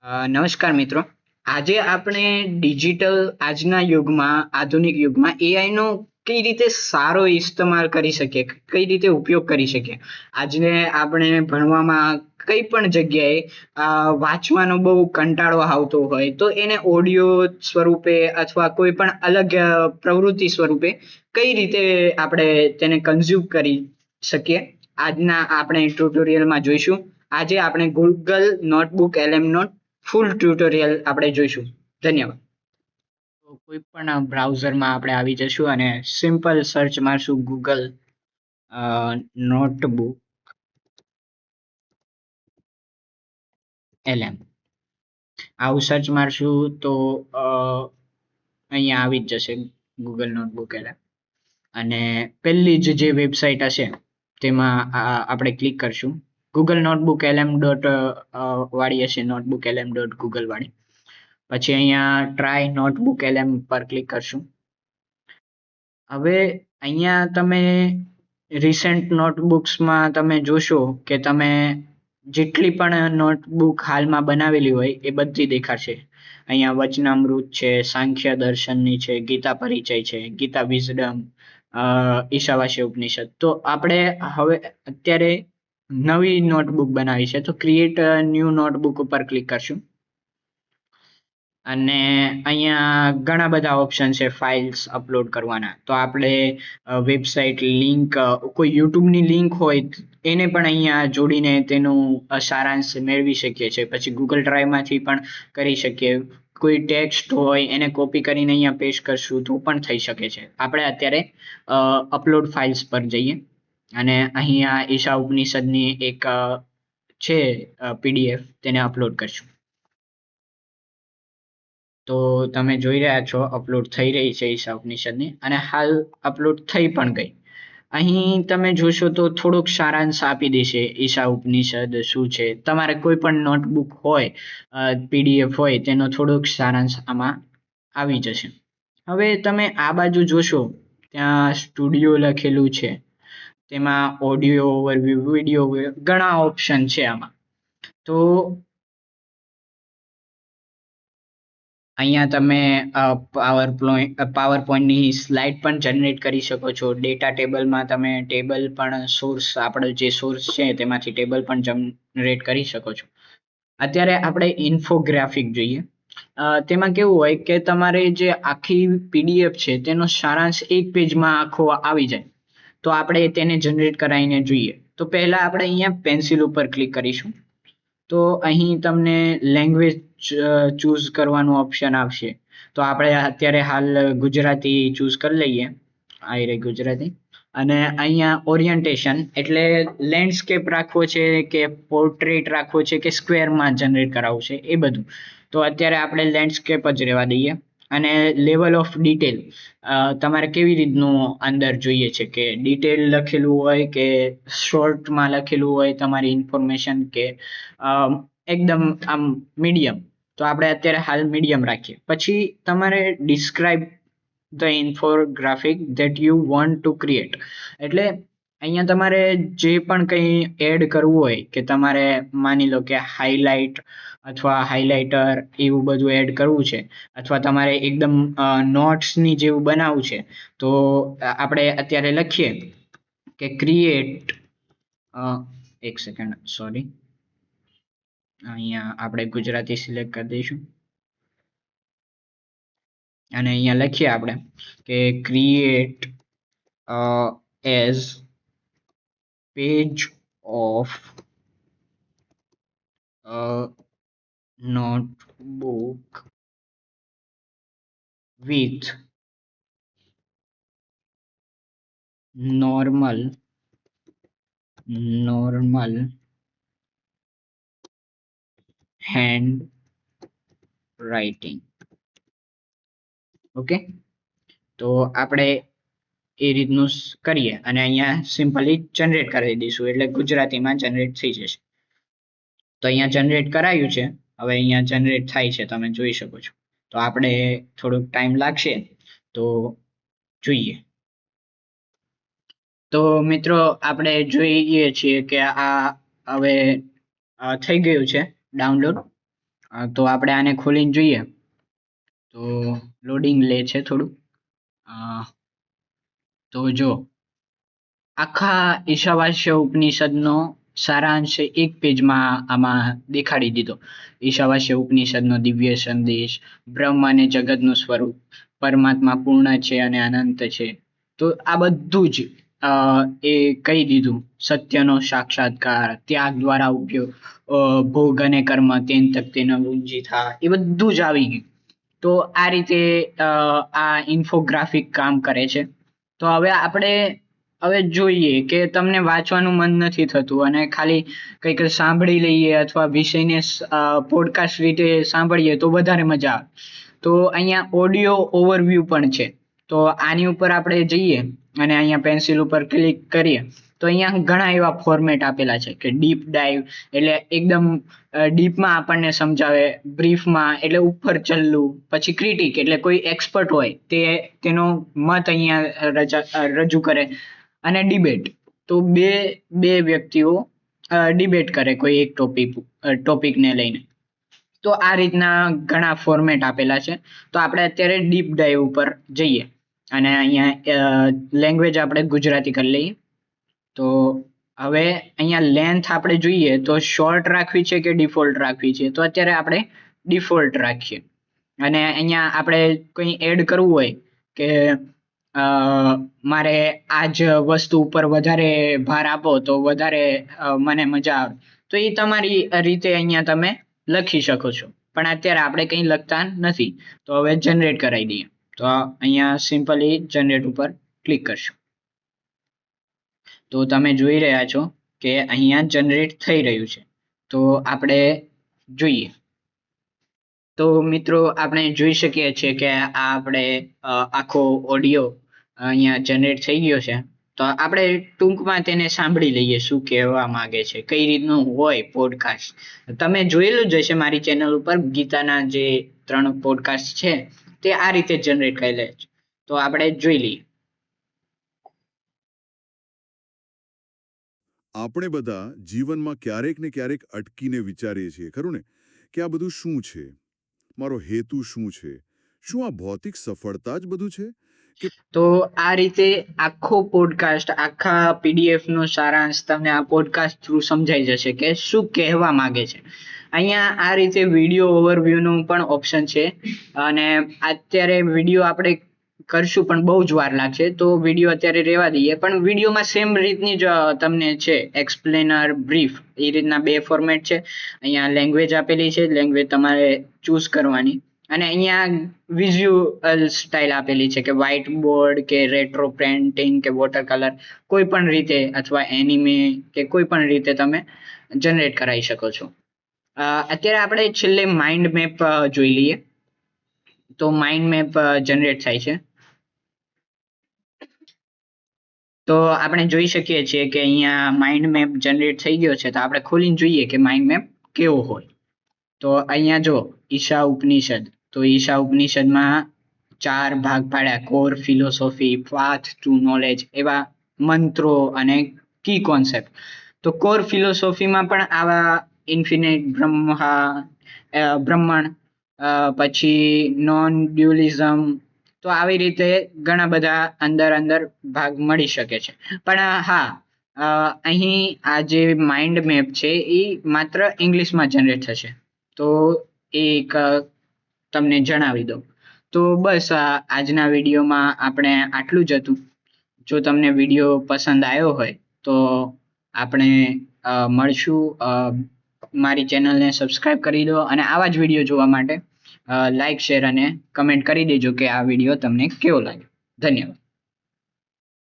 નમસ્કાર મિત્રો. આજે આપણે ડિજિટલ આજના યુગમાં આધુનિક યુગમાં એઆઈનો કઈ રીતે સારો ઇસ્તેમાલ કરી શકીએ, કઈ રીતે ઉપયોગ કરી શકીએ. આજને આપણે ભણવામાં કઈ પણ જગ્યાએ વાંચવાનો બહુ કંટાળો આવતો હોય તો એને ઓડિયો સ્વરૂપે અથવા કોઈ પણ અલગ પ્રવૃત્તિ સ્વરૂપે કઈ રીતે આપણે તેને કન્ઝ્યુમ કરી શકીએ, આજના આપણે ટ્યુટોરિયલમાં જોઈશું. આજે આપણે ગૂગલ નોટબુક એલએમ નો ફૂલ ટ્યુટોરિયલ આપણે જોઈશું. ધન્યવાદ. તો કોઈ પણ બ્રાઉઝરમાં આપણે આવી જશું અને સિમ્પલ સર્ચ મારશું ગૂગલ નોટબુક એલએમ. આવું સર્ચ મારશું તો અહીંયા આવી જ જશે ગૂગલ નોટબુક એલએમ અને પહેલી જે વેબસાઇટ હશે તેમાં આપણે ક્લિક કરશું. ગૂગલ નોટબુક એલએમ ડોટ વાળી હશે, નોટબુક એલએમ ડોટ ગૂગલ વાળી. પછી અહીંયા ટ્રાય નોટબુક એલએમ પર ક્લિક કરશું. હવે અહીંયા તમે રિસેન્ટ નોટબુક્સમાં તમે જોશો કે તમે જેટલી પણ નોટબુક હાલમાં બનાવેલી હોય એ બધી દેખાશે. અહીંયા વચનામૃત છે, સાંખ્ય દર્શનની છે, ગીતા પરિચય છે, ગીતા વિઝડમ, ઈશાવાસ્ય ઉપનિષદ. તો આપણે હવે અત્યારે નવી નોટબુક બનાવી છે તો ક્રિએટ ન્યૂ નોટબુક ઉપર ક્લિક કરશું અને અહીંયા ઘણા બધા ઓપ્શન છે ફાઇલ્સ અપલોડ કરવાના. તો આપણે વેબસાઇટ લિંક, કોઈ યુટ્યુબની લિંક હોય એને પણ અહીંયા જોડીને તેનું સારાંશ મેળવી શકીએ છીએ. પછી ગૂગલ ડ્રાઈવમાંથી પણ કરી શકીએ. કોઈ ટેક્સ્ટ હોય એને કોપી કરીને અહીંયા પેસ્ટ કરશું તો પણ થઈ શકે છે. આપણે અત્યારે અપલોડ ફાઇલ્સ પર જઈએ અને અહીંયા ઈશા ઉપનિષદની એક છે પીડીએફ, તેને અપલોડ કરશું. તો તમે જોઈ રહ્યા છો અપલોડ થઈ રહી છે ઈશા ઉપનિષદની અને હાલ અપલોડ થઈ પણ ગઈ. અહીં તમે જોશો તો થોડોક સારાંશ આપી દેશે ઈશા ઉપનિષદ શું છે. તમારે કોઈ પણ નોટબુક હોય, પીડીએફ હોય, તેનો થોડોક સારાંશ આમાં આવી જશે. હવે તમે આ બાજુ જોશો ત્યાં સ્ટુડિયો લખેલું છે, તેમાં ઓડિયો ઓવરવ્યૂ, વિડીયો, ઘણા ઓપ્શન છે આમાં. તો અહીંયા તમે પાવર પોઈન્ટની સ્લાઇડ પણ જનરેટ કરી શકો છો. ડેટા ટેબલમાં તમે ટેબલ પણ સોર્સ, આપણો જે સોર્સ છે તેમાંથી ટેબલ પણ જનરેટ કરી શકો છો. અત્યારે આપણે ઇન્ફોગ્રાફિક જોઈએ. તેમાં કેવું હોય કે તમારે જે આખી પીડીએફ છે તેનો સારાંશ એક પેજમાં આખો આવી જાય. તો આપણે તેને જનરેટ કરાવીને જોઈએ. તો પહેલા આપણે અહીંયા પેન્સિલ ઉપર ક્લિક કરીશું. તો અહીં તમને લેંગ્વેજ ચૂઝ કરવાનું ઓપ્શન આવશે. તો આપણે અત્યારે હાલ ગુજરાતી ચૂઝ કરી લઈએ. આવી રહી ગુજરાતી. અને અહીંયા ઓરિયન્ટેશન એટલે લેન્ડસ્કેપ રાખવો છે કે પોર્ટ્રેટ રાખવો છે કે સ્ક્વેરમાં જનરેટ કરાવવું છે એ બધું. તો અત્યારે આપણે લેન્ડસ્કેપ જ રહેવા દઈએ. અને લેવલ ઓફ ડિટેલ તમારે કેવી રીતનું અંદર જોઈએ છે, કે ડિટેલ લખેલું હોય કે શોર્ટમાં લખેલું હોય તમારી ઇન્ફોર્મેશન, કે એકદમ આમ મીડિયમ. તો આપણે અત્યારે હાલ મીડિયમ રાખીએ. પછી તમારે describe the infographic that you want to create, એટલે અહીંયા તમારે જે પણ કંઈ એડ કરવું હોય, કે તમારે માની લો કે હાઇલાઇટ અથવા હાઇલાઇટર એવું બધું એડ કરવું છે, અથવા તમારે એકદમ નોટ્સની જેવું બનાવવું છે, તો આપણે અત્યારે લખીએ કે ક્રિએટ, એક સેકન્ડ, સોરી, અહીંયા આપણે ગુજરાતી સિલેક્ટ કરી દઈશું અને અહીંયા લખીએ આપણે કે create as page of notebook with normal hand writing. Okay, તો આપણે એ રીતનું કરીએ અને અહીંયા સિમ્પલી જનરેટ કરી દઈશું એટલે ગુજરાતીમાં જનરેટ થઈ જશે. તો અહીંયા જનરેટ કરાયું છે. હવે અહીંયા જનરેટ થાય છે, તમે જોઈ શકો છો. તો આપણે થોડોક ટાઈમ લાગશે તો જોઈએ. તો મિત્રો આપણે જોઈએ છીએ કે આ હવે થઈ ગયું છે ડાઉનલોડ. તો આપણે આને ખોલીને જોઈએ તો લોડિંગ લે છે થોડું. તો જો આખા ઈશાવાસ્ય ઉપનિષદનો સારાંશ એક પેજમાં આમાં દેખાડી દીધો. ઈશાવાસ્ય ઉપનિષદનો દિવ્ય સંદેશ, બ્રહ્મ અને જગતનું સ્વરૂપ, પરમાત્મા પૂર્ણ છે અને અનંત છે. તો આ બધું જ એ કહી દીધું. સત્યનો સાક્ષાત્કાર, ત્યાગ દ્વારા ઉપયોગ, ભોગ અને કર્મ તેન તક તેનો ઊંજી થા, એ બધું જ આવી ગયું. તો આ રીતે આ ઇન્ફોગ્રાફિક કામ કરે છે. તો હવે જોઈએ કે તમને વાંચવાનું મન નથી થતું અને ખાલી કંઈક સાંભળી લઈએ અથવા વિષયને પોડકાસ્ટ રીતે સાંભળીએ તો વધારે મજા આવે. તો અહીંયા ઓડિયો ઓવરવ્યૂ પણ છે. તો આની ઉપર આપણે જઈએ અને અહીંયા પેન્સિલ ઉપર ક્લિક કરીએ તો અહીંયા ઘણા એવા ફોર્મેટ આપેલા છે કે ડીપ ડાઈવ એટલે એકદમ ડીપમાં આપણને સમજાવે, બ્રીફમાં એટલે ઉપર ચલ્લું, પછી ક્રિટિક એટલે કોઈ એક્સપર્ટ હોય તેનો મત અહીંયા રજૂ કરે, અને ડિબેટ તો બે વ્યક્તિઓ ડિબેટ કરે કોઈ એક ટોપિકને લઈને. તો આ રીતના ઘણા ફોર્મેટ આપેલા છે. તો આપણે અત્યારે ડીપ ડાઈવ ઉપર જઈએ અને અહીંયા લેંગ્વેજ આપણે ગુજરાતી કરી લઈએ. તો હવે અહીંયા લેન્થ આપણે જોઈએ તો શોર્ટ રાખવી છે કે ડિફોલ્ટ રાખવી છે. તો અત્યારે આપણે ડિફોલ્ટ રાખીએ અને અહીંયા આપણે કંઈ એડ કરવું હોય કે મારે આ જ વસ્તુ ઉપર વધારે ભાર આપો તો વધારે મને મજા આવે, તો એ તમારી રીતે અહીંયા તમે લખી શકો છો. પણ અત્યારે આપણે કંઈ લખતા નથી. તો હવે જનરેટ કરાવી દઈએ. તો અહીંયા સિમ્પલી જનરેટ ઉપર ક્લિક કરશું. તો તમે જોઈ રહ્યા છો કે અહીંયા જનરેટ થઈ રહ્યું છે. તો આપણે જોઈએ. તો મિત્રો આપણે જોઈ શકીએ છીએ કે આ આપણે આખો ઓડિયો અહીંયા જનરેટ થઈ ગયો છે. તો આપણે ટૂંકમાં તેને સાંભળી લઈએ શું કહેવા માંગે છે, કઈ રીતનું હોય પોડકાસ્ટ. તમે જોયેલું જ હશે મારી ચેનલ ઉપર ગીતાના જે 3 પોડકાસ્ટ છે તે આ રીતે જનરેટ કરેલા છે. તો આપણે જોઈ લઈએ. આપણે બધા જીવનમાં ક્યારેક ને ક્યારેક અટકીને વિચારીએ છીએ ખરું ને કે આ બધું શું છે, મારો હેતુ શું છે, શું આ ભૌતિક સફળતા જ બધું છે? તો આ રીતે આખો પોડકાસ્ટ, આખા પીડીએફ નો સારાંશ તમને આ પોડકાસ્ટ થ્રુ સમજાઈ જશે કે શું કહેવા માંગે છે. અહીંયા આ રીતે વિડીયો ઓવરવ્યૂ નું પણ ઓપ્શન છે અને અત્યારે વિડીયો આપણે કરશું પણ બહુ જ વાર લાગશે, તો વિડીયો અત્યારે રહેવા દઈએ. પણ વિડીયોમાં સેમ રીતની જ તમને છે એક્સપ્લેનર, બ્રીફ, એ રીતના 2 ફોર્મેટ છે. અહીંયા લેંગ્વેજ આપેલી છે, લેંગ્વેજ તમારે ચૂઝ કરવાની, અને અહીંયા વિઝ્યુઅલ સ્ટાઇલ આપેલી છે કે વ્હાઇટ બોર્ડ કે રેટ્રો પેઇન્ટિંગ કે વોટર કલર, કોઈ પણ રીતે, અથવા એનિમે કે કોઈ પણ રીતે તમે જનરેટ કરાવી શકો છો. અત્યારે આપણે છેલ્લે માઇન્ડ મેપ જોઈ લઈએ. તો માઇન્ડ મેપ જનરેટ થાય છે. તો આપણે જોઈ શકીએ છીએ કે અહીંયા માઇન્ડ મેપ જનરેટ થઈ ગયો છે. તો આપણે ખોલીને જોઈએ કે માઇન્ડ મેપ કેવો હોય. તો અહીંયા જો ઈશા ઉપનિષદ, તો ઈશા ઉપનિષદમાં 4 ભાગ પાડ્યા: core philosophy, path two knowledge, એવા મંત્રો અને કી કોન્સેપ્ટ. તો કોર ફિલોસોફીમાં પણ આવા ઇન્ફિનિટ બ્રહ્મણ, પછી નોન ડ્યુઅલિઝમ, તો આવી રીતે ઘણા બધા અંદર ભાગ મળી શકે છે. પણ હા, અહીં આ જે માઇન્ડ મેપ છે એ માત્ર ઇંગ્લિશમાં જનરેટ થશે. તો એક તમને જણાવી દઉં. તો બસ આજના વિડીયોમાં આપણે આટલું જ હતું. જો તમને વિડીયો પસંદ આવ્યો હોય તો આપણે મળશું. મારી ચેનલને સબસ્ક્રાઇબ કરી દો અને આવા જ વિડીયો જોવા માટે લાઈક, શેર અને કમેન્ટ કરી દેજો કે આ વિડીયો તમને કેવો લાગ્યો. ધન્યવાદ.